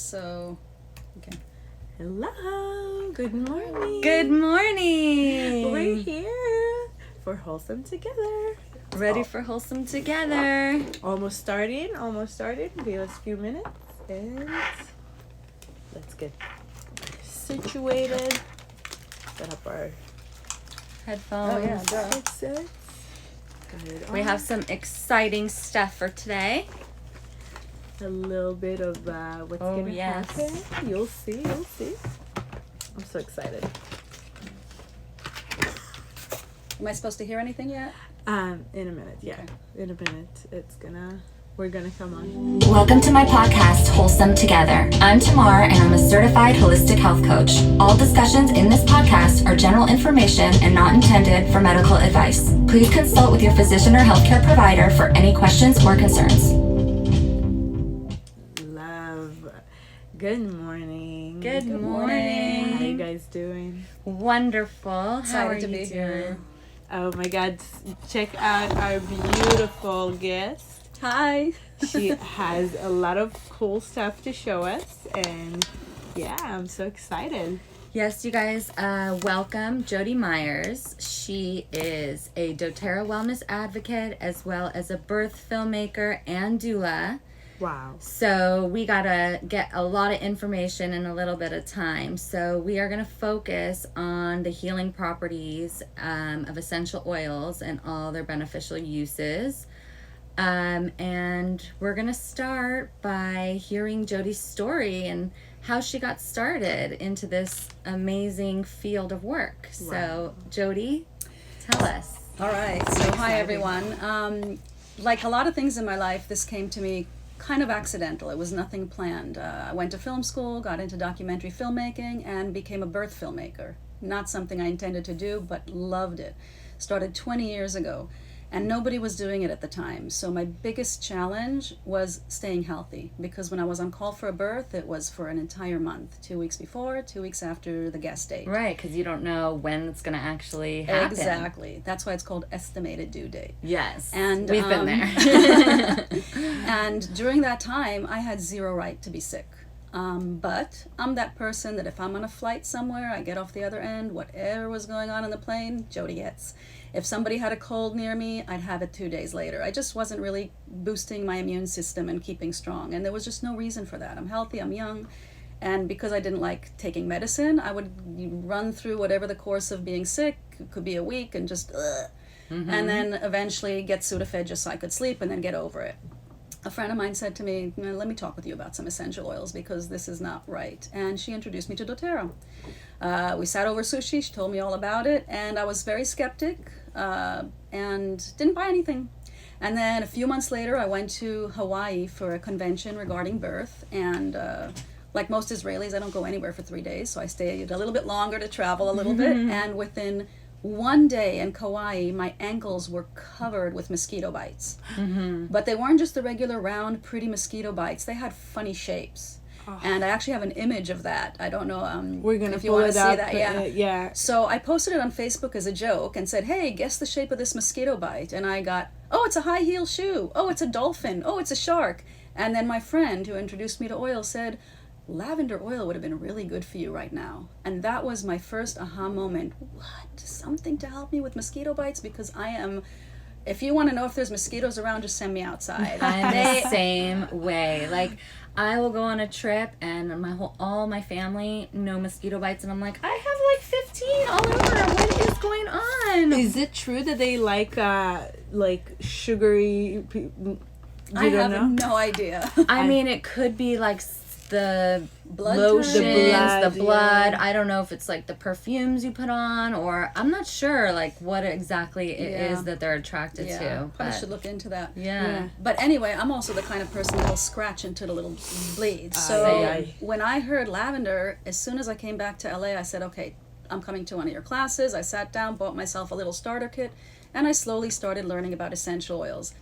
So, okay. Hello. Good morning. Good morning. We're here for Wholesome Together. Ready for Wholesome Together. Almost started. Give us a few minutes and let's get situated. Set up our Headphones. headsets. We have some exciting stuff for today. A little bit of what's gonna happen. You'll see. I'm so excited. Am I supposed to hear anything yet? In a minute, yeah. In a minute, we're gonna come on. Welcome to my podcast, Wholesome Together. I'm Tamar, and I'm a certified holistic health coach. All discussions in this podcast are general information and not intended for medical advice. Please consult with your physician or healthcare provider for any questions or concerns. Good morning. Good morning. How you guys doing? Wonderful. Excited How are to you be doing? here. Oh my God, check out our beautiful guest. Hi. She has a lot of cool stuff to show us, and yeah, I'm so excited. Yes, you guys, welcome Jodie Myers. She is a DoTerra wellness advocate as well as a birth filmmaker and doula. Wow. So we gotta get a lot of information in a little bit of time. So we are gonna focus on the healing properties of essential oils and all their beneficial uses. And we're gonna start by hearing Jodie's story and how she got started into this amazing field of work. Wow. So Jodie, tell us. All right. So, hi, everyone. Like a lot of things in my life, this came to me kind of accidental. It was nothing planned. I went to film school, got into documentary filmmaking, and became a birth filmmaker. Not something I intended to do, but loved it. Started 20 years ago, and nobody was doing it at the time. So my biggest challenge was staying healthy, because when I was on call for a birth, it was for an entire month, 2 weeks before, 2 weeks after the guest date. Right, because you don't know when it's going to actually happen. Exactly. That's why it's called estimated due date. Yes, And we've been there. And during that time, I had zero right to be sick. But I'm that person that if I'm on a flight somewhere, I get off the other end, whatever was going on the plane, Jodie gets. If somebody had a cold near me, I'd have it 2 days later. I just wasn't really boosting my immune system and keeping strong. And there was just no reason for that. I'm healthy, I'm young. And because I didn't like taking medicine, I would run through whatever the course of being sick. It could be a week and just, and then eventually get Sudafed just so I could sleep and then get over it. A friend of mine said to me, let me talk with you about some essential oils because this is not right. And she introduced me to doTerra. We sat over sushi, she told me all about it, and I was very skeptic and didn't buy anything. And then a few months later, I went to Hawaii for a convention regarding birth, and like most Israelis, I don't go anywhere for 3 days, so I stayed a little bit longer to travel a little bit, and within 1 day in Kauai, my ankles were covered with mosquito bites. But they weren't just the regular round, pretty mosquito bites. They had funny shapes. And I actually have an image of that. I don't know We're gonna if you want to see up, that. Yeah. So I posted it on Facebook as a joke and said, hey, guess the shape of this mosquito bite. And I got, oh, it's a high heel shoe. Oh, it's a dolphin. Oh, it's a shark. And then my friend who introduced me to oil said, lavender oil would have been really good for you right now. And that was my first aha moment. What? Something to help me with mosquito bites? Because I am, if you want to know if there's mosquitoes around, just send me outside. I'm the same way. Like, I will go on a trip and all my family no mosquito bites, and I'm like, I have like 15 all over. What is going on? Is it true that they like sugary? I have no idea. I mean, it could be like the Blood lotions, turn. the blood. Yeah. I don't know if it's like the perfumes you put on, or I'm not sure like what exactly it is that they're attracted to. Probably But should look into that. yeah. But anyway, I'm also the kind of person that'll scratch until the little bleeds. So Aye. when I heard lavender, as soon as I came back to LA, I said, okay, I'm coming to one of your classes. I sat down, bought myself a little starter kit, and I slowly started learning about essential oils.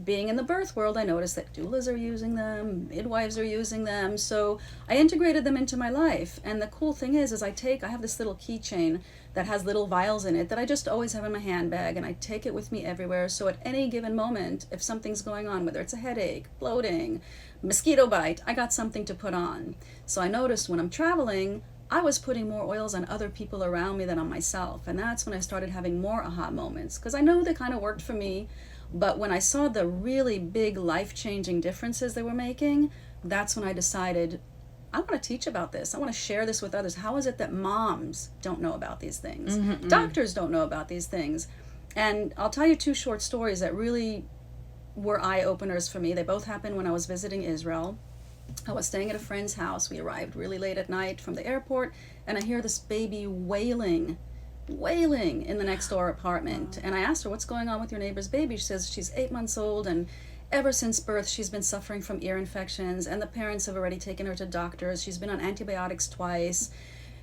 Being in the birth world, I noticed that doulas are using them, midwives are using them, so I integrated them into my life. And the cool thing is I have this little keychain that has little vials in it that I just always have in my handbag, and I take it with me everywhere. So at any given moment, if something's going on, whether it's a headache, bloating, Mosquito bite, I got something to put on. So I noticed when I'm traveling, I was putting more oils on other people around me than on myself. And that's when I started having more aha moments, because I know they kind of worked for me. But when I saw the really big life-changing differences they were making, that's when I decided, I want to teach about this. I want to share this with others. How is it that moms don't know about these things? Doctors don't know about these things. And I'll tell you 2 short stories that really were eye-openers for me. They both happened when I was visiting Israel. I was staying at a friend's house. We arrived really late at night from the airport, and I hear this baby wailing in the next door apartment. And I asked her, what's going on with your neighbor's baby? She says she's 8 months old, and ever since birth she's been suffering from ear infections, and the parents have already taken her to doctors. She's been on antibiotics twice.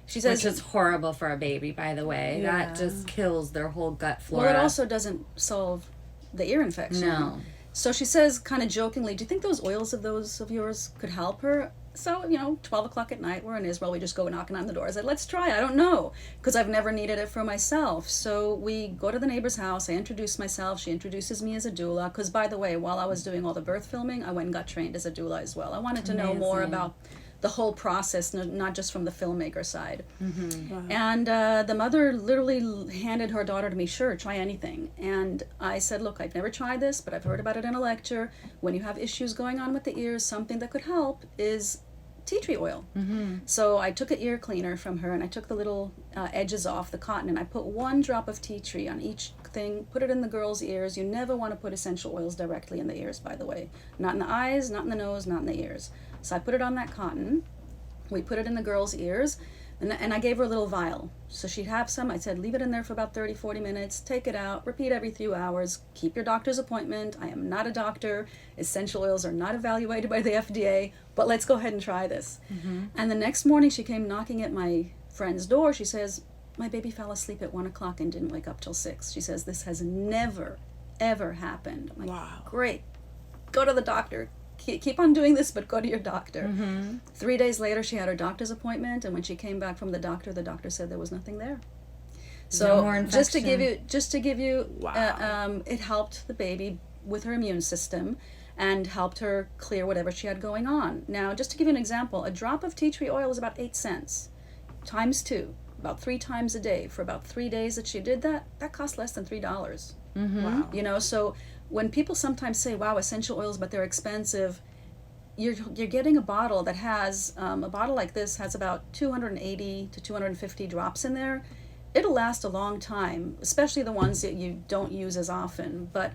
She says, which is horrible for a baby, by the way. Yeah. That just kills their whole gut flora. well, it also doesn't solve the ear infection. No. So she says, kind of jokingly, do you think those oils of yours could help her? So, 12 o'clock at night, we're in Israel, we just go knocking on the door. I said, let's try, I don't know, because I've never needed it for myself. So we go to the neighbor's house, I introduce myself, she introduces me as a doula, because by the way, while I was doing all the birth filming, I went and got trained as a doula as well. I wanted to know more about the whole process, not just from the filmmaker side. Wow. And the mother literally handed her daughter to me, sure, try anything. And I said, look, I've never tried this, but I've heard about it in a lecture. When you have issues going on with the ears, something that could help is tea tree oil. So I took an ear cleaner from her, and I took the little edges off the cotton, and I put 1 drop of tea tree on each thing, put it in the girl's ears. You never want to put essential oils directly in the ears, by the way. Not in the eyes, not in the nose, not in the ears. So I put it on that cotton. We put it in the girl's ears, and I gave her a little vial. So she'd have some. I said, leave it in there for about 30, 40 minutes, take it out, repeat every few hours, keep your doctor's appointment. I am not a doctor. Essential oils are not evaluated by the FDA, but let's go ahead and try this. And the next morning she came knocking at my friend's door. She says, my baby fell asleep at 1 o'clock and didn't wake up till 6. She says, this has never, ever happened. I'm like, Wow. Great. Go to the doctor. Keep on doing this, but go to your doctor. 3 days later, she had her doctor's appointment, and when she came back from the doctor said there was nothing there. So No more just to give you, Wow. it helped the baby with her immune system, and helped her clear whatever she had going on. Now, just to give you an example, a drop of tea tree oil is about 8 cents, times 2, about 3 times a day. For about 3 days that she did that cost less than $3. Wow. So when people sometimes say, wow, essential oils, but they're expensive, you're getting a bottle that has, a bottle like this has about 280 to 250 drops in there. It'll last a long time, especially the ones that you don't use as often. But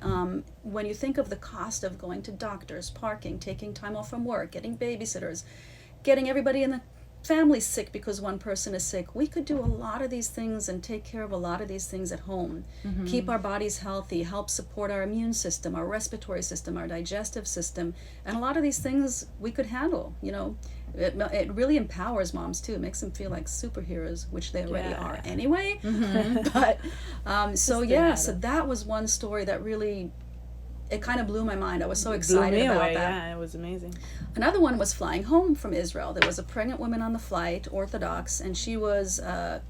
when you think of the cost of going to doctors, parking, taking time off from work, getting babysitters, getting everybody in the family sick because one person is sick, we could do a lot of these things and take care of a lot of these things at home. Keep our bodies healthy, help support our immune system, our respiratory system, our digestive system, and a lot of these things we could handle. It really empowers moms too. It makes them feel like superheroes, which they already are anyway. But so that was one story that really, it kind of blew my mind. I was so excited Blew me about away. that. Yeah, it was amazing. Another one was flying home from Israel. There was a pregnant woman on the flight, Orthodox, and she was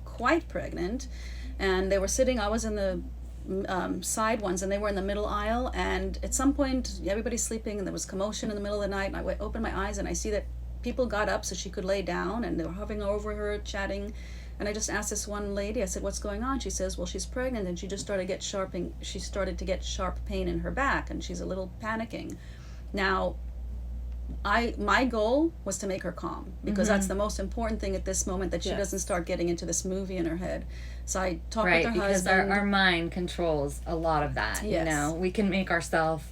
quite pregnant. And they were sitting, I was in the side ones, and they were in the middle aisle. And at some point, everybody's sleeping, and there was commotion in the middle of the night. And I opened my eyes, and I see that people got up so she could lay down, and they were hovering over her, chatting. And I just asked this one lady, I said, what's going on? She says, well, she's pregnant, and she just started to get sharp pain in her back, and she's a little panicking. Now, my goal was to make her calm, because that's the most important thing at this moment, that she doesn't start getting into this movie in her head. So I talked with her because husband. our mind controls a lot of that. Yes. We can make ourselves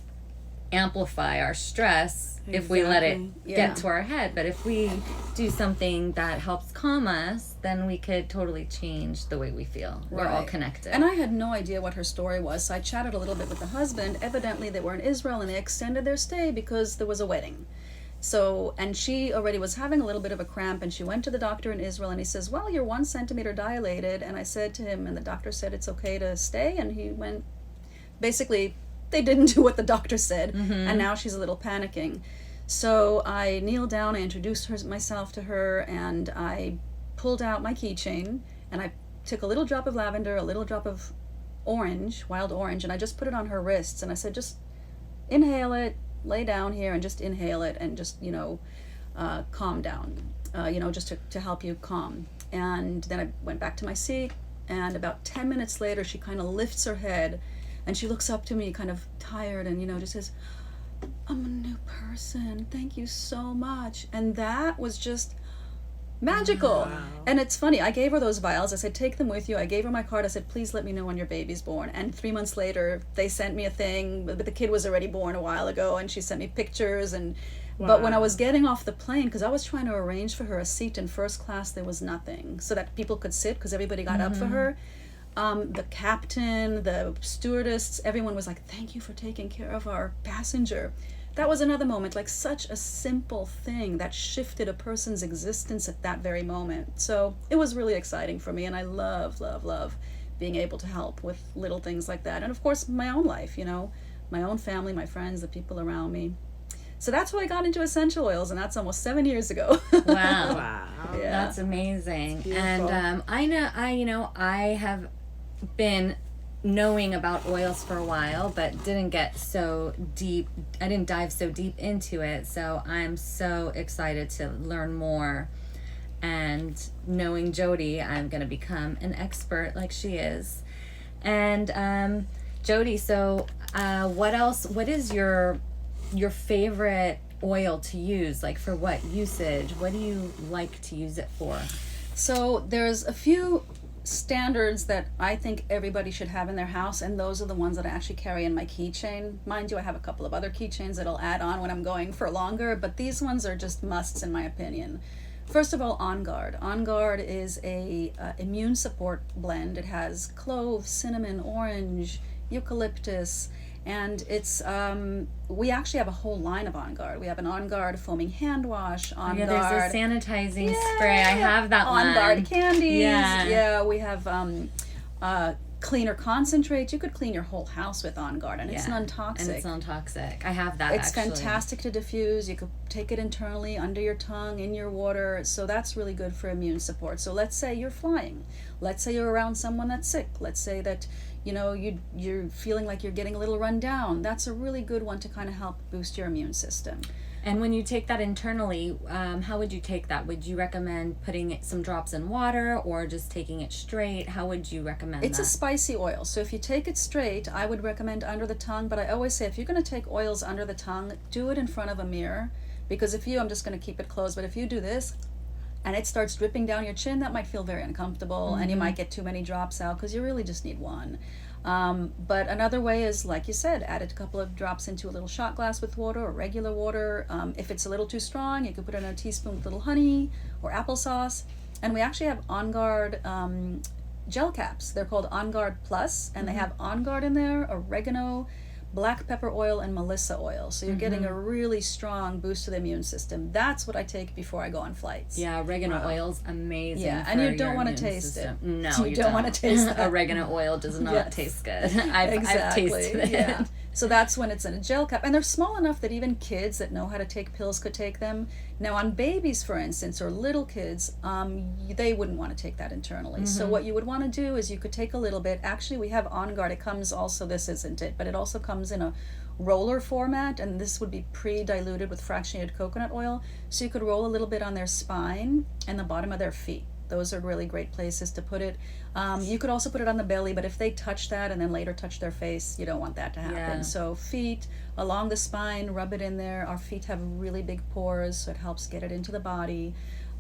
amplify our stress if we let it get to our head. But if we do something that helps calm us, then we could totally change the way we feel. We're all connected. And I had no idea what her story was, so I chatted a little bit with the husband. Evidently they were in Israel, and they extended their stay because there was a wedding. So, and she already was having a little bit of a cramp, and she went to the doctor in Israel, and he says, well, you're 1 centimeter dilated. And I said to him, and the doctor said it's okay to stay, and he went, basically, they didn't do what the doctor said, and now she's a little panicking. So I kneeled down, I introduced myself to her, and I pulled out my keychain, and I took a little drop of lavender, a little drop of orange, wild orange, and I just put it on her wrists, and I said, just inhale it, lay down here and just inhale it and just, calm down, just to help you calm. And then I went back to my seat, and about 10 minutes later, she kind of lifts her head and she looks up to me kind of tired and, just says, I'm a new person. Thank you so much. And that was just magical. Wow. And it's funny, I gave her those vials. I said, take them with you. I gave her my card. I said, please let me know when your baby's born. And 3 months later, they sent me a thing, but the kid was already born a while ago, and she sent me pictures. And But when I was getting off the plane, because I was trying to arrange for her a seat in first class, there was nothing so that people could sit, because everybody got up for her. The captain, the stewardess, everyone was like, thank you for taking care of our passenger. That was another moment, like such a simple thing that shifted a person's existence at that very moment. So it was really exciting for me, and I love, love, love being able to help with little things like that. And of course, my own life, my own family, my friends, the people around me. So that's how I got into essential oils, and that's almost 7 years ago. Wow. Yeah. That's amazing. And I have been knowing about oils for a while, but didn't get so deep. I didn't dive so deep into it. So I'm so excited to learn more. And knowing Jodie, I'm going to become an expert like she is. And Jodie, so what is your favorite oil to use? Like, for what usage? What do you like to use it for? So there's a few standards that I think everybody should have in their house, and those are the ones that I actually carry in my keychain. Mind you, I have a couple of other keychains that I'll add on when I'm going for longer, but these ones are just musts in my opinion. First of all, On Guard. On Guard is a immune support blend. It has clove, cinnamon, orange, eucalyptus, and it's we actually have a whole line of On Guard. We have an On Guard foaming hand wash, On Guard. There's a sanitizing spray. I have that one. On Guard candies. Yeah. We have cleaner concentrates. You could clean your whole house with On Guard, and it's non-toxic. And it's non-toxic. I have that. It's fantastic to diffuse. You could take it internally, under your tongue, in your water. So that's really good for immune support. So let's say you're flying. Let's say you're around someone that's sick. Let's say that you're feeling like you're getting a little run down. That's a really good one to kind of help boost your immune system. And when you take that internally, how would you take that? Would you recommend putting some drops in water or just taking it straight? How would you recommend It's a spicy oil. So if you take it straight, I would recommend under the tongue. But I always say, if you're going to take oils under the tongue, do it in front of a mirror. Because I'm just going to keep it closed, but if you do this and it starts dripping down your chin, that might feel very uncomfortable, and you might get too many drops out, because you really just need one. But another way is, like you said, add a couple of drops into a little shot glass with water or regular water. If it's a little too strong, you could put in a teaspoon with a little honey or applesauce. And we actually have On Guard gel caps. They're called On Guard Plus, and they have On Guard in there, oregano, black pepper oil, and melissa oil. So you're getting a really strong boost to the immune system. That's what I take before I go on flights. Yeah, oregano oil's amazing. Yeah, and you don't want to taste it. No, you don't want to taste that. Oregano oil does not taste good. I've tasted it. Yeah. So that's when it's in a gel cap. And they're small enough that even kids that know how to take pills could take them. Now on babies, for instance, or little kids, they wouldn't want to take that internally. So what you would want to do is you could take a little bit. Actually, we have On Guard. It comes also, this isn't it, but it also comes in a roller format, and this would be pre-diluted with fractionated coconut oil. So you could roll a little bit on their spine and the bottom of their feet. Those are really great places to put it. You could also put it on the belly, but if they touch that and then later touch their face, you don't want that to happen. Yeah. So feet, along the spine, rub it in there. Our feet have really big pores, so it helps get it into the body.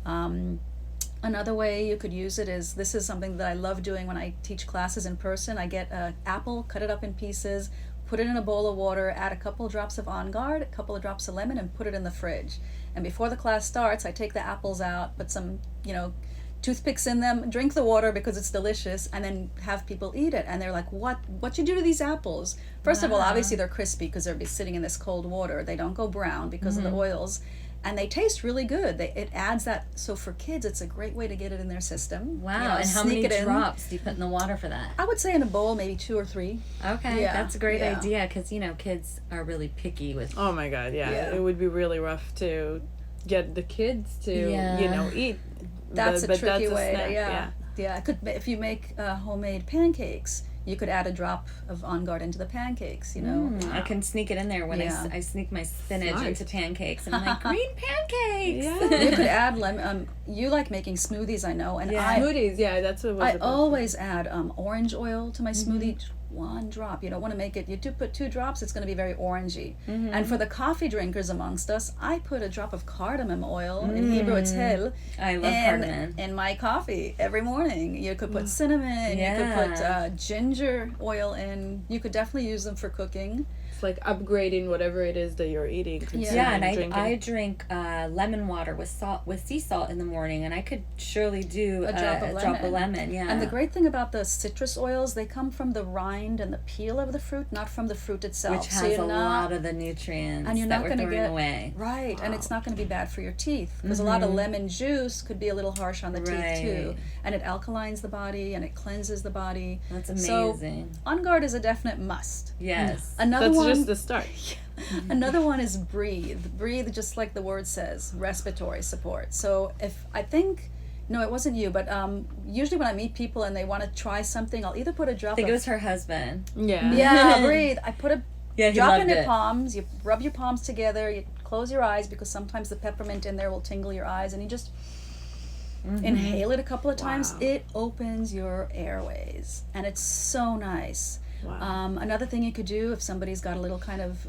Another way you could use it is, this is something that I love doing when I teach classes in person. I get an apple, cut it up in pieces, put it in a bowl of water, add a couple of drops of On Guard, a couple of drops of lemon, and put it in the fridge. And before the class starts, I take the apples out, put some, toothpicks in them, drink the water because it's delicious, and then have people eat it. And they're like, what you do to these apples? First of all, obviously they're crispy because they're sitting in this cold water. They don't go brown because of the oils. And they taste really good. It adds that. So for kids, it's a great way to get it in their system. Wow. And how many drops do you put in the water for that? I would say in a bowl, maybe 2 or 3. Okay, that's a great idea, because kids are really picky with. Oh my God, yeah. It would be really rough to get the kids to eat. That's a tricky way. Snack, Yeah. It could, if you make homemade pancakes, You could add a drop of On Guard into the pancakes, you know. I can sneak it in there when Yeah. I sneak my spinach Smart. into pancakes, and I'm like, green pancakes. Yeah. You could add lemon. You like making smoothies, I know, and Yeah. Smoothies, yeah, that's what it was I about. always add orange oil to my smoothie. Just 1 drop. You don't want to make it. You do put 2 drops, it's going to be very orangey. And for the coffee drinkers amongst us, I put a drop of cardamom oil. In Hebrew, it's hel. I love cardamom. In my coffee every morning. You could put cinnamon. You could put ginger oil in. You could definitely use them for cooking. It's like upgrading whatever it is that you're eating. Yeah, and drinking. I drink lemon water with sea salt in the morning, and I could surely do A drop of lemon. Yeah. And the great thing about the citrus oils, they come from the rind and the peel of the fruit, not from the fruit itself. which has a lot of the nutrients and you're that not we're going to throwing get away. right, and it's not going to be bad for your teeth because a lot of lemon juice could be a little harsh on the teeth too, and it alkalines the body and it cleanses the body. That's amazing. So On Guard is a definite must. Yes. Another That's one. just the start. Another one is breathe. Breathe, just like the word says, respiratory support. So if I think. No, it wasn't you, but usually when I meet people and they want to try something, I'll either put a drop I think of it was her husband. Yeah. yeah, breathe. I put a Yeah, he drop loved in your it. palms. You rub your palms together. You close your eyes because sometimes the peppermint in there will tingle your eyes, and you just inhale it a couple of times. Wow. It opens your airways, and it's so nice. Wow. Another thing you could do if somebody's got a little kind of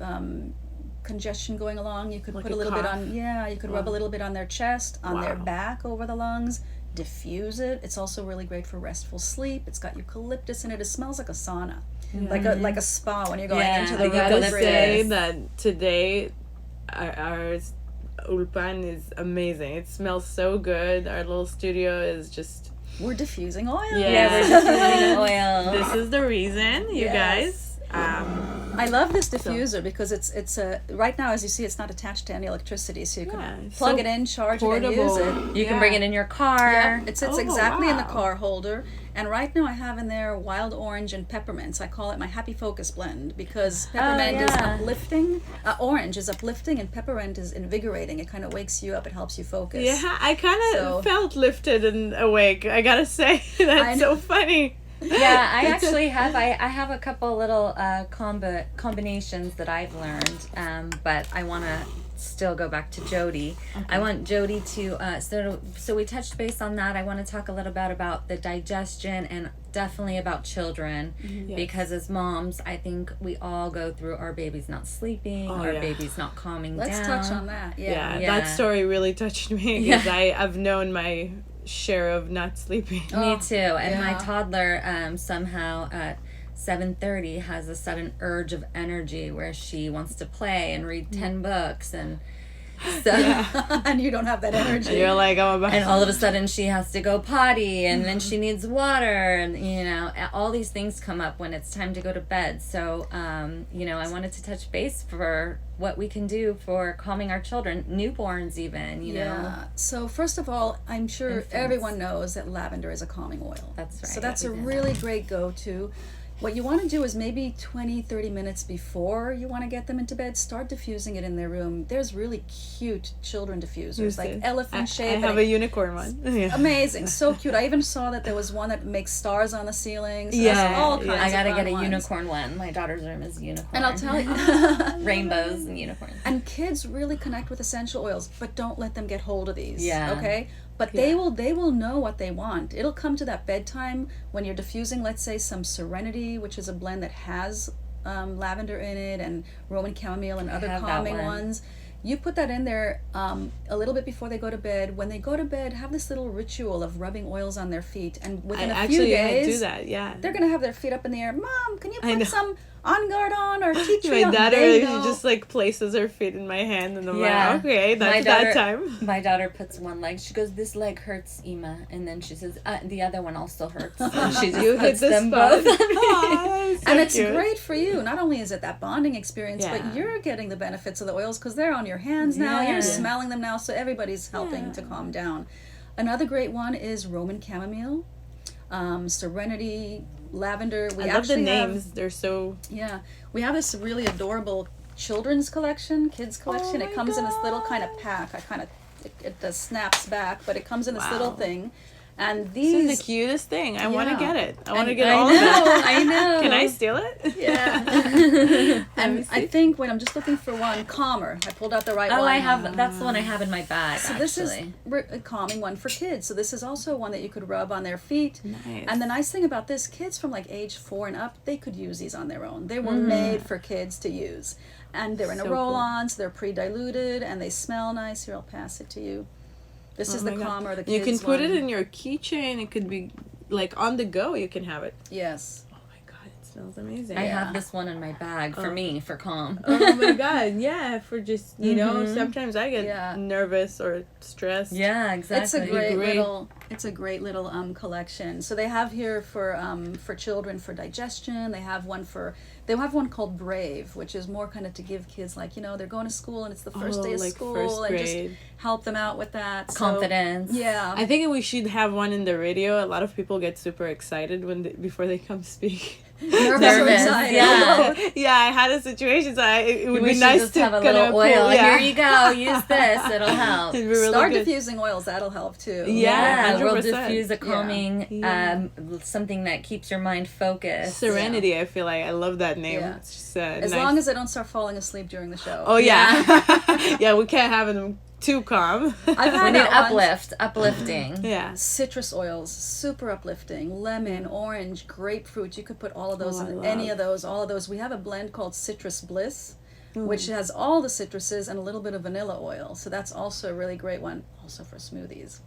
congestion going along, you could Like put a a little bit cough? on. Yeah, you could rub a little bit on their chest, on their Wow. back, over the lungs. Diffuse it. It's also really great for restful sleep. It's got eucalyptus in it. It smells like a sauna, like a spa when you're going Yeah, into I the gotta red say breeze. that today our ulpan is amazing. It smells so good. Our little studio is just... We're diffusing oil. Yeah, we're just using oil. This is the reason, you Yes. guys. I love this diffuser because it's a right now, as you see, it's not attached to any electricity, so you can Yeah, plug so it in, charge portable. it, and use it. You can bring it in your car. Yeah, it sits Oh, exactly in the wow. car holder. And right now I have in there wild orange and peppermints. I call it my happy focus blend because peppermint is yeah. uplifting, orange is uplifting, and peppermint is invigorating. It kind of wakes you up. It helps you focus. Yeah, I kind of So- felt lifted and awake. I gotta say, that's so funny. Yeah, I actually have. I have a couple little combinations that I've learned, but I want to still go back to Jodie. I want Jodie to so we touched base on that. I want to talk a little bit about the digestion and definitely about children because as moms, I think we all go through our babies not sleeping, our yeah. babies not calming Let's down. touch on that. Yeah, Yeah. that story really touched me because I've known my share of not sleeping. Me too. And my yeah. toddler somehow at 7:30 has a sudden urge of energy where she wants to play and read 10 books and so And you don't have that energy. You're like, I'm about and all of a sudden she has to go potty and then she needs water and all these things come up when it's time to go to bed. So I wanted to touch base for what we can do for calming our children, newborns even, you know. Yeah. So first of all, I'm sure Infants. everyone knows that lavender is a calming oil. That's right. So that's a We did. really great go-to. What you want to do is maybe 20, 30 minutes before you want to get them into bed, start diffusing it in their room. There's really cute children diffusers, like elephant I shape. have a unicorn one. Yeah. Amazing, so cute. I even saw that there was one that makes stars on the ceiling. So Yeah, there's all yeah. kinds I of gotta fun get a ones. unicorn one. My daughter's room is a unicorn. And I'll tell you, rainbows and unicorns. and kids really connect with essential oils, but don't let them get hold of these. Yeah. Okay. But they will know what they want. It'll come to that bedtime when you're diffusing, let's say, some Serenity, which is a blend that has lavender in it, and Roman chamomile and other have that calming one. ones. You put that in there a little bit before they go to bed. When they go to bed, have this little ritual of rubbing oils on their feet, and within a few days, do that. Yeah. they're gonna have their feet up in the air. Mom, can you I know. put some On Guard on or tea tree My on? daughter They know. just like places her feet in my hand and I'm Yeah. like, okay, that's that time. My daughter puts one leg. She goes, "This leg hurts, Ima," and then she says, "The other one also hurts." And she just You hit puts the them spot. both. Aw, so And it's cute. great for you. Not only is it that bonding experience, Yeah. but you're getting the benefits of the oils because they're on your hands now. Yeah. You're smelling them now, so everybody's helping to calm down. Another great one is Roman chamomile, Serenity, lavender. We I love the actually names. They're so... Yeah, we have this really adorable children's collection, kids collection. Oh It my comes in this little kind of pack. It snaps back, but it comes in this little Wow. thing. And This these is the cutest thing. I want to Yeah. get it. I want to And get I all know, of that. I know. Can I steal it? Yeah. Let me And I see. think, wait, I'm just looking for one. Calmer. I pulled out the right Oh, one. I have. That's the one I have in my bag. So actually. this is a calming one for kids. So this is also one that you could rub on their feet. Nice. And the nice thing about this, kids from like age 4 and up, they could use these on their own. They were made for kids to use. And they're in a So cool. roll-on, so they're pre-diluted, and they smell nice. Here, I'll pass it to you. This is Oh the my God. calmer, the kids You can put one. it in your keychain. It could be like on the go. You can have it. Yes. Oh my God, it smells amazing. I Yeah. have this one in my bag for me for calm. Oh my God, yeah, for just, you know, sometimes I get Yeah. nervous or stressed. Yeah, exactly. It's a great, Great. little collection. So they have here for children for digestion. They have one called Brave, which is more kind of to give kids like, you know, they're going to school and it's the first day of like school first and just grade. help them out with that. So, Confidence. yeah. I think we should have one in the radio. A lot of people get super excited before they come speak. Nervous or Nervous, excited. yeah. Yeah, I had a situation, so it would We be should nice just to have a kind little of oil. pull, yeah. Here you go. Use this. It'll help. It'd be really Start good. diffusing oils, that'll help too. Yeah. We'll 100%. diffuse a calming, Yeah. something that keeps your mind focused. Serenity, I feel like. I love that name. Yeah. It's just As nice. long as they don't start falling asleep during the show. Oh, yeah. Yeah, we can't have them too calm. I've We had need that one. uplifting. Yeah. Citrus oils, super uplifting. Lemon, orange, grapefruit. You could put all of those Oh, I in any love. of those, all of those. We have a blend called Citrus Bliss, which has all the citruses and a little bit of vanilla oil. So that's also a really great one, also for smoothies.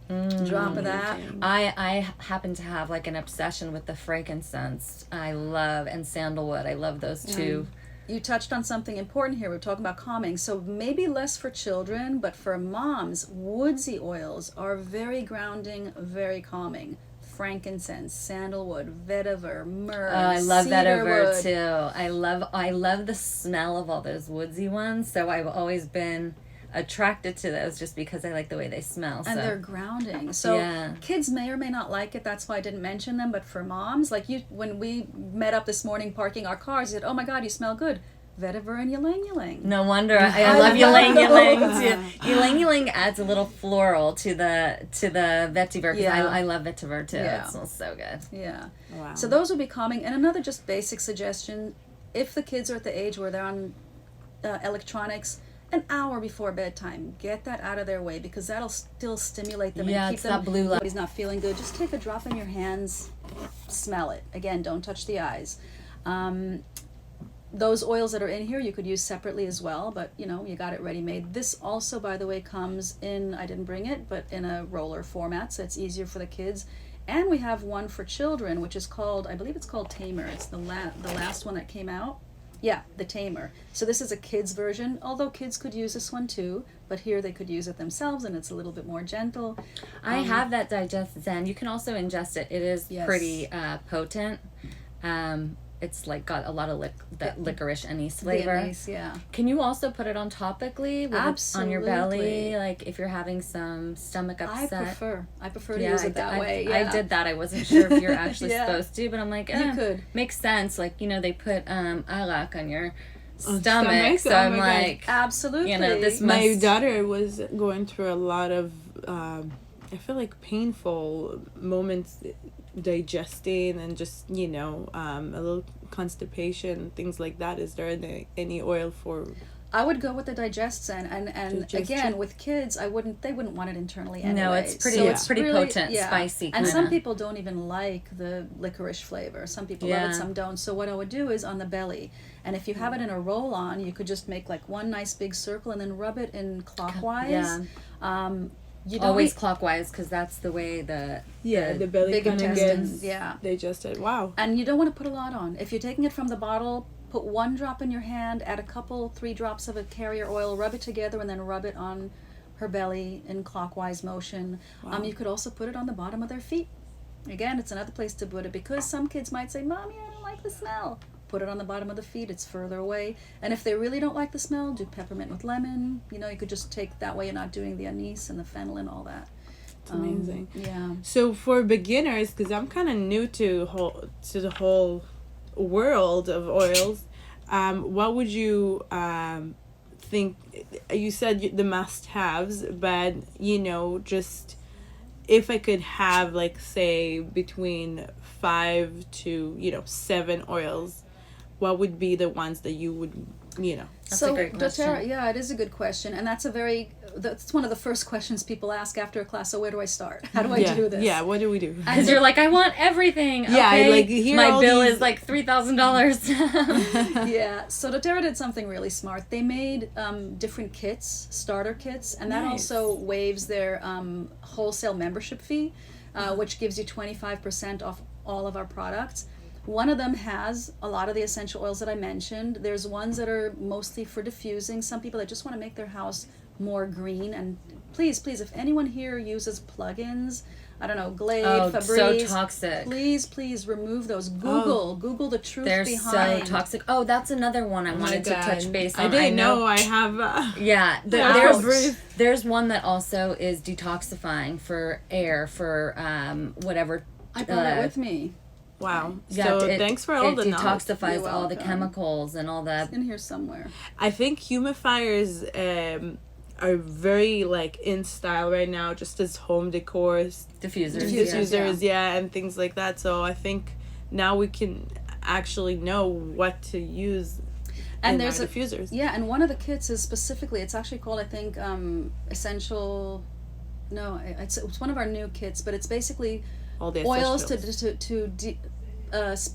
Drop of that. I happen to have like an obsession with the frankincense. I love, and sandalwood. I love those two. You touched on something important here. We're talking about calming. So maybe less for children, but for moms, woodsy oils are very grounding, very calming. Frankincense, sandalwood, vetiver, myrrh, I love vetiver cedarwood. too. I love the smell of all those woodsy ones. So I've always been attracted to those just because I like the way they smell. And they're grounding. So Yeah. kids may or may not like it. That's why I didn't mention them. But for moms, like you, when we met up this morning parking our cars, you said, "Oh my God, you smell good." Vetiver and ylang ylang. No wonder I I love love ylang ylang those. too. Ylang ylang adds a little floral to the vetiver. 'Cause Yeah. I love vetiver too. Yeah. It smells so good. Yeah. Wow. So those would be calming. And another just basic suggestion: if the kids are at the age where they're on electronics, an hour before bedtime, get that out of their way because that'll still stimulate them Yeah, and keep it's them. that blue light. Nobody's not feeling good. Just take a drop in your hands, smell it. Again, don't touch the eyes. Those oils that are in here, you could use separately as well, but you know, you got it ready made. This also, by the way, comes in, I didn't bring it, but in a roller format, so it's easier for the kids. And we have one for children, which is called, I believe it's called Tamar. It's the last one that came out. Yeah, the Tamar. So this is a kid's version, although kids could use this one too, but here they could use it themselves and it's a little bit more gentle. I have that Digest Zen. You can also ingest it. It is Yes. pretty potent. It's like got a lot of that licorice anise flavor. Nice, yeah. Can you also put it on topically on your belly, Absolutely. like if you're having some stomach I upset? prefer to use it that way. I Yeah. did that. I wasn't sure if you're actually Yeah. supposed to, but I'm like, You could. makes sense. Like, you know, they put alak on your On stomach, so oh I'm my God. like, Absolutely. you know, this My must. daughter was going through a lot of, I feel like painful moments digesting and just, you know, a little constipation, things like that. Is there any oil for... I would go with the Digest Zen, and Digestion. again with kids, they wouldn't want it internally anyway. No, it's pretty. So It's pretty really- potent, yeah. spicy. And some kinda. people don't even like the licorice flavor. Some people love Yeah. it, some don't. So what I would do is on the belly, and if you have it in a roll-on, you could just make like one nice big circle and then rub it in clockwise. Yeah. You don't Always need clockwise, because that's the way the belly big kind of intestines. gets Yeah. digested. Wow. And you don't want to put a lot on. If you're taking it from the bottle, put one drop in your hand, add a couple, 3 drops of a carrier oil, rub it together, and then rub it on her belly in clockwise motion. You could also put it on the bottom of their feet. Again, it's another place to put it because some kids might say, "Mommy, I don't like the smell." Put it on the bottom of the feet, it's further away. And if they really don't like the smell, do peppermint with lemon. You know, you could just take that way, you're not doing the anise and the fennel and all that. It's amazing. Yeah. So for beginners, because I'm kind of new to the whole world of oils, what would you think? You said the must-haves, but you know, just if I could have, like, say, between 5 to 7 oils, what would be the ones that you would, That's so a great question. DoTerra, yeah, it is a good question, and that's one of the first questions people ask after a class. So where do I start? How do I do this? Yeah, what do we do? Because you're like, I want everything. Yeah, okay? like, here my all bill these- is like $3,000. Yeah, so doTERRA did something really smart. They made different kits, starter kits, and that Nice. also waives their wholesale membership fee, which gives you 25% off all of our products. One of them has a lot of the essential oils that I mentioned. There's ones that are mostly for diffusing. Some people that just want to make their house more green. And please, if anyone here uses plugins, I don't know, Glade, Febreze, so toxic. please remove those. Google the truth They're behind. so toxic. Oh, that's another one I wanted to touch base on. I didn't know I have. Yeah, Ouch. there's one that also is detoxifying for air, for whatever. I brought it with me. Wow. Yeah, So thanks for all the knowledge. It detoxifies You're all the welcome. chemicals and all that. It's in here somewhere. I think humidifiers are very, like, in style right now, just as home decors, diffusers, yeah, and things like that. So I think now we can actually know what to use. And in there's our diffusers. Yeah, and one of the kits is specifically, it's actually called, I think, essential. No, it's one of our new kits, but it's basically All the oils essentials.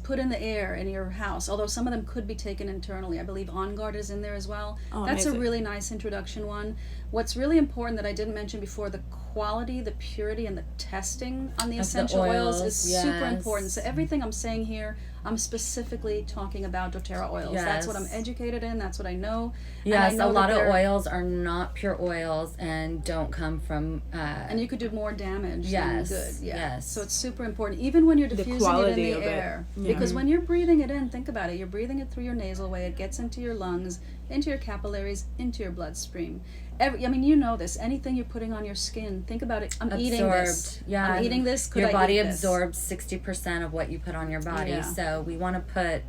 put in the air in your house. Although some of them could be taken internally. I believe On Guard is in there as well. Oh, That's amazing. a really nice introduction one. What's really important that I didn't mention before, the quality, the purity, and the testing on the Of the essential oils is oils, super yes. important. So everything I'm saying here, I'm specifically talking about doTERRA oils. That's what I'm Yes. educated in. That's what I know. And I Yes, know a that lot of they're- oils are not pure oils and don't come from. And you could do more damage Yes, than good. Yeah. yes. So it's super important, even when you're diffusing it in quality the of it. air. Yeah. Because when you're breathing it in, think about it. You're breathing it through your nasal way. It gets into your lungs, into your capillaries, into your bloodstream. I mean, you know this. Anything you're putting on your skin, think about it. I'm eating this. Yeah, I'm eating this. Could your I body eat this? absorbs 60% of what you put on your body. Yeah. So we want to put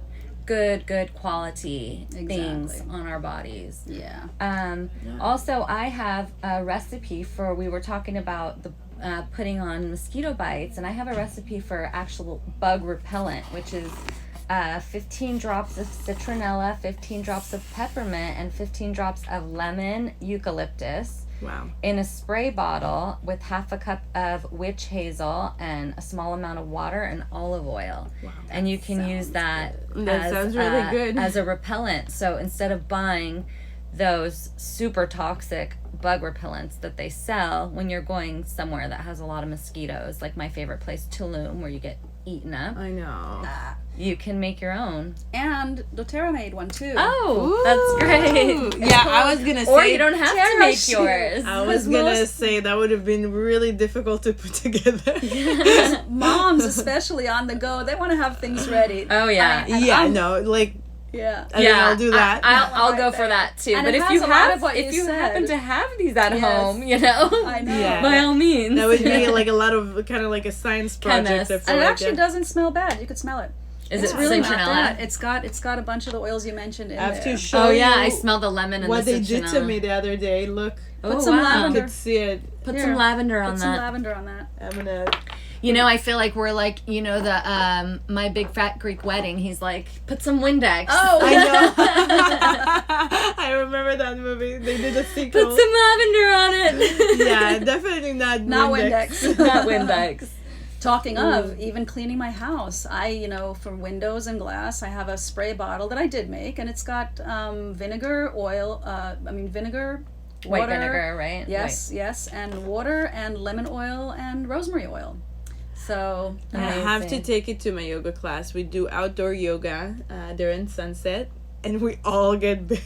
good quality things Exactly. on our bodies. Yeah. Also, I have a recipe for, we were talking about the putting on mosquito bites, and I have a recipe for actual bug repellent, which is 15 drops of citronella, 15 drops of peppermint, and 15 drops of lemon eucalyptus Wow. in a spray bottle with half a cup of witch hazel and a small amount of water and olive oil. Wow. And you can use that, That sounds really good. as a repellent. So instead of buying those super toxic bug repellents that they sell when you're going somewhere that has a lot of mosquitoes, like my favorite place, Tulum, where you get eaten up, I know. you can make your own. And doTERRA made one too. Oh, that's great. Yeah, I was gonna say. Or you don't have to Terra make sheet. yours. I was gonna say that would have been really difficult to put together. Moms, especially on the go, they want to have things ready. Oh, yeah. And Yeah, I'm- no, like Yeah. I think I'll do that. I'll go Right for there. that too. And but it if has you a lot have, of what if you you happen said. to have these at Yes. home, you know, I know. Yeah. by all means, that would be like a lot of kind of like a science project. Chemist. I And feel it like, actually yeah. doesn't smell bad. You could smell it. Is It's it really not citronella? bad. It's got a bunch of the oils you mentioned in I have there. to show Oh yeah, you I smell the lemon and what the they did to citronella. me the other day. Look, Oh, Put some wow. you lavender. could see it. Put Here. some lavender on Put some that. lavender on that. I'm gonna. You know, I feel like we're like, you know, the My Big Fat Greek Wedding. He's like, put some Windex. Oh, I know. I remember that movie. They did a sequel. Put some lavender on it. Yeah, definitely not. Not Windex. Windex. Not Windex. Talking of, even cleaning my house, for windows and glass, I have a spray bottle that I did make, and it's got vinegar, oil, vinegar, White water, vinegar, right? yes, and water and lemon oil and rosemary oil. So, I have to Amazing. take it to my yoga class. We do outdoor yoga during sunset, and we all get bit.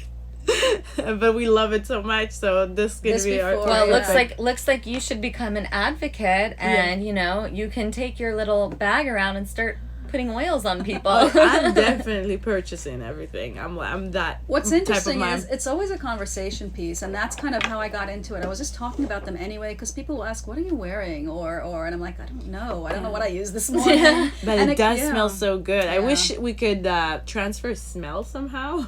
But we love it so much, so this can This be our. before, Well, it yeah. looks like you should become an advocate, and you know, you can take your little bag around and start putting oils on people. I'm definitely purchasing everything. I'm that. what's type of interesting mom. is it's always a conversation piece, and that's kind of how I got into it. I was just talking about them anyway, because people will ask, "What are you wearing?" or and I'm like, "I don't know. I don't know what I used this morning." But And it does yeah. smell so good. I Yeah. wish we could transfer smell somehow.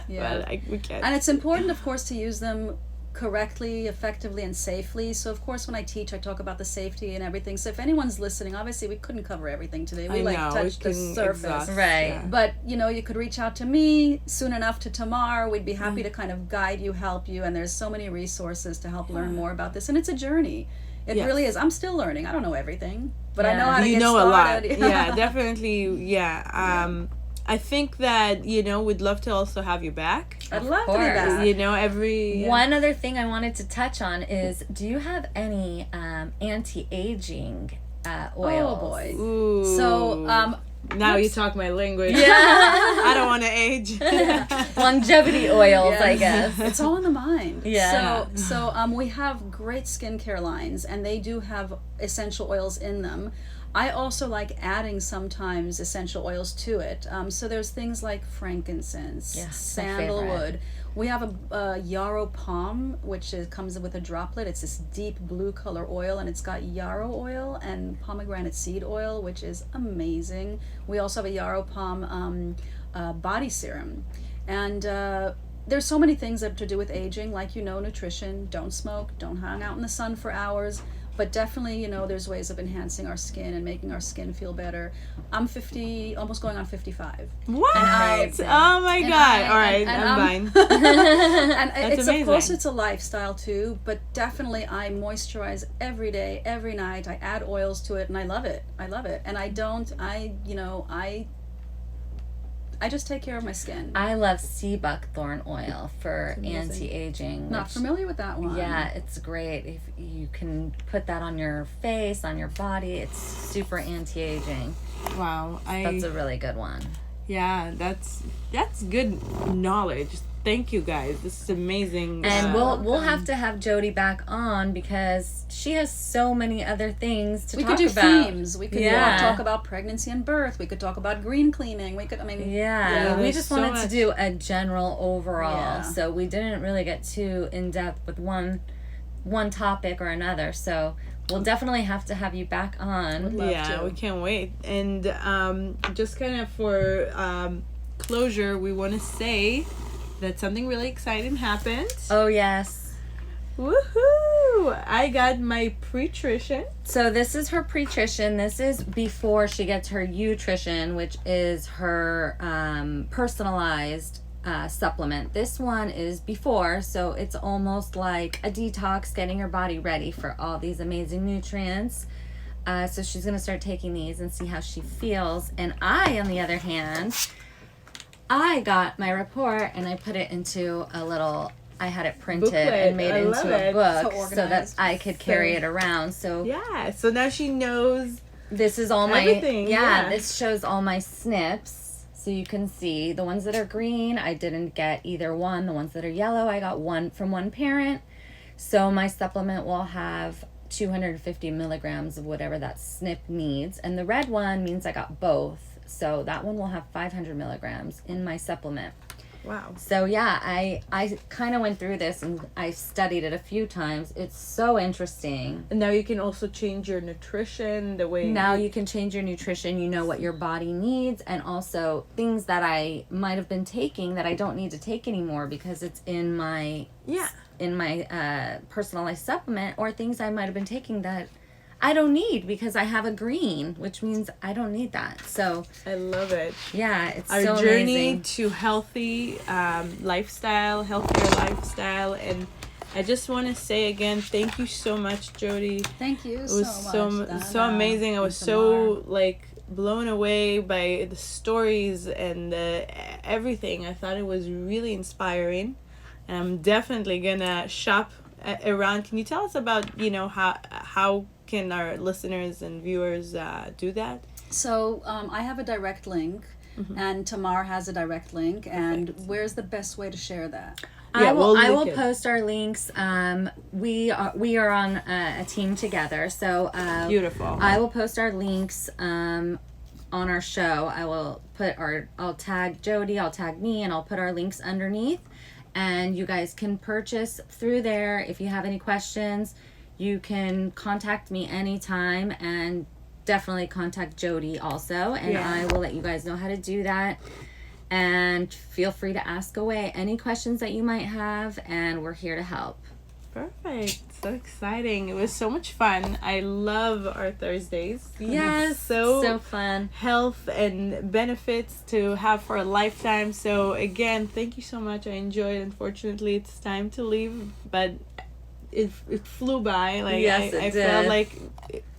Yeah. But we can't. And it's important, of course, to use them correctly, effectively, and safely. So of course when I teach, I talk about the safety and everything. So if anyone's listening, obviously we couldn't cover everything today. We touched the surface. Right. But you could reach out to me, soon enough to Tamar. We'd be happy to kind of guide you, help you, and there's so many resources to help learn more about this. And it's a journey. It really is. I'm still learning. I don't know everything, but I know how to get started. You know a lot. Yeah, definitely. Yeah. I think that, we'd love to also have you back. I'd love to be back. One other thing I wanted to touch on is, do you have any anti-aging oils? Oh boy. Ooh. So now you talk my language. Yeah. I don't want to age. Longevity oils, I guess. It's all in the mind. Yeah. So we have great skincare lines, and they do have essential oils in them. I also like adding sometimes essential oils to it. So there's things like frankincense, sandalwood. We have a yarrow palm, which comes with a droplet. It's this deep blue color oil, and it's got yarrow oil and pomegranate seed oil, which is amazing. We also have a yarrow palm body serum. And there's so many things that have to do with aging, like nutrition. Don't smoke, don't hang out in the sun for hours. But definitely, there's ways of enhancing our skin and making our skin feel better. I'm 50, almost going on 55. What? Oh my God. All right, I'm fine. And That's amazing. Of course, it's a lifestyle too, but definitely I moisturize every day, every night. I add oils to it, and I love it. And I just take care of my skin. I love sea buckthorn oil for anti-aging. Not familiar with that one. Yeah, it's great. If you can put that on your face, on your body, it's super anti-aging. Wow. That's a really good one. Yeah, that's good knowledge. Thank you guys. This is amazing. And we'll have to have Jodie back on because she has so many other things to talk about. We could do themes. We could talk about pregnancy and birth. We could talk about green cleaning. We just wanted to do a general overall. Yeah. So we didn't really get too in depth with one topic or another. So we'll definitely have to have you back on. We can't wait. And just kind of for closure, we want to say that something really exciting happened. Oh, yes. Woohoo! I got my Pretrition. So this is her Pretrition. This is before she gets her Utrition, which is her personalized supplement. This one is before, so it's almost like a detox, getting her body ready for all these amazing nutrients. So she's going to start taking these and see how she feels. And I, on the other hand, I got my report and I put it into a little, I had it printed booklet. And made it into a book so that I could carry it around. So so now she knows this is all everything. This shows all my SNPs. So you can see the ones that are green, I didn't get either one. The ones that are yellow, I got one from one parent. So my supplement will have 250 milligrams of whatever that SNP needs. And the red one means I got both. So that one will have 500 milligrams in my supplement. Wow. So yeah, I kind of went through this and I studied it a few times. It's so interesting. And now you can also change your nutrition the way... Now you can change your nutrition. You know what your body needs, and also things that I might have been taking that I don't need to take anymore because it's in my personalized supplement, or things I might have been taking that I don't need because I have a green, which means I don't need that. So I love it. Yeah, it's our so journey amazing. To healthy lifestyle, healthier lifestyle. And I just want to say again, thank you so much, Jodie. Thank you. It was so amazing. I was so blown away by the stories and everything. I thought it was really inspiring, and I'm definitely gonna shop around. Can you tell us about how can our listeners and viewers do that? So I have a direct link, and Tamar has a direct link. And where's the best way to share that? I will post our links. We are on a team together, so beautiful. I will post our links on our show. I'll tag Jodie, I'll tag me, and I'll put our links underneath. And you guys can purchase through there. If you have any questions, you can contact me anytime, and definitely contact Jodie also. And I will let you guys know how to do that. And feel free to ask away any questions that you might have, and we're here to help. Perfect. So exciting. It was so much fun. I love our Thursdays. Yes, so fun. Health and benefits to have for a lifetime. So again, thank you so much. I enjoyed it. Unfortunately, it's time to leave, but it flew by. Like Yes, I it felt did. like,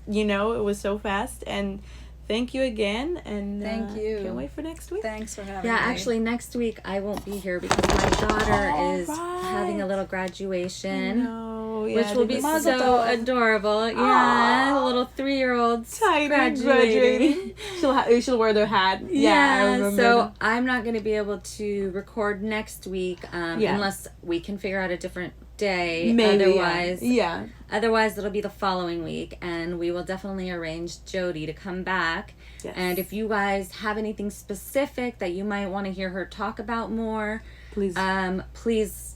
you know, it was so fast. And thank you again. And Thank you. Can't wait for next week. Thanks for having Yeah, me. actually, next week I won't be here because my daughter is having a little graduation. No, yeah, Which will be Mazel so tov. adorable. Yeah, a little 3-year-old tiny graduating. graduating. She'll wear their hat. I remember. So I'm not going to be able to record next week Yeah. unless we can figure out a different day. Maybe, Otherwise, yeah. Otherwise, it'll be the following week, and we will definitely arrange Jodie to come back. Yes. And if you guys have anything specific that you might want to hear her talk about more, Please. please,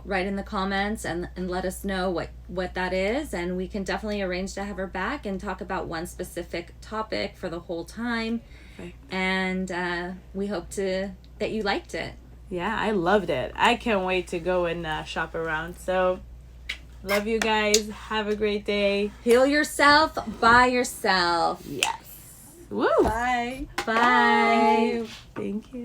write in the comments and let us know what that is, and we can definitely arrange to have her back and talk about one specific topic for the whole time. Perfect. And we hope that you liked it. Yeah, I loved it. I can't wait to go and shop around. So, love you guys. Have a great day. Heal yourself by yourself. Yes. Woo. Bye. Bye. Thank you.